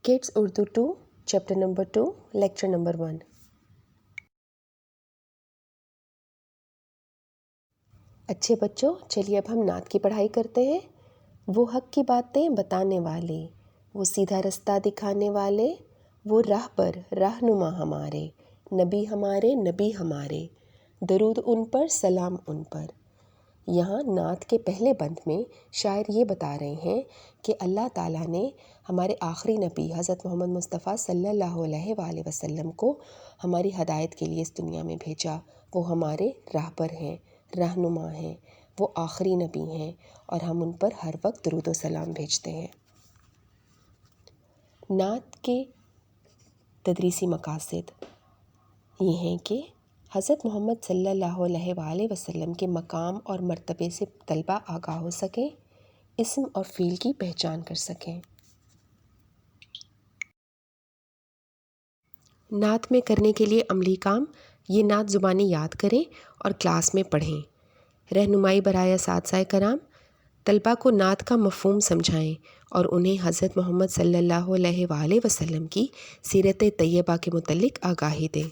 Kids Urdu 2 chapter number 2 lecture number 1। अच्छे बच्चों, चलिए अब हम नात की पढ़ाई करते हैं। वो हक की बातें बताने वाले, वो सीधा रास्ता दिखाने वाले, वो राह पर रहनुमा हमारे, नबी हमारे, दरूद उन पर सलाम उन पर। यहाँ नात के पहले बंद में शायर ये बता रहे हैं कि अल्लाह ताला ने हमारे आखिरी नबी हज़रत मोहम्मद मुस्तफ़ा सल्लल्लाहु अलैहि वसल्लम को हमारी हदायत के लिए इस दुनिया में भेजा। वो हमारे राह पर हैं, रहनुमा हैं, वो आखिरी नबी हैं और हम उन पर हर वक्त दरूद व सलाम भेजते हैं। नात के तदरीसी मकासद ये हैं कि हज़रत मोहम्मद सल्लल्लाहु अलैहि वसल्लम के मकाम और मर्तबे से तलबा आगाह हो सकें, इस्म और फ़ील की पहचान कर सकें। नात में करने के लिए अमली काम, ये नात ज़ुबानी याद करें और क्लास में पढ़ें। रहनुमाई बराए साथ कराम, तलबा को नात का मफ़हूम समझाएं और उन्हें हज़रत मोहम्मद सल्लल्लाहु अलैहि वसल्लम की सीरत तैयबा के मुतल्लिक़ आगाही दें।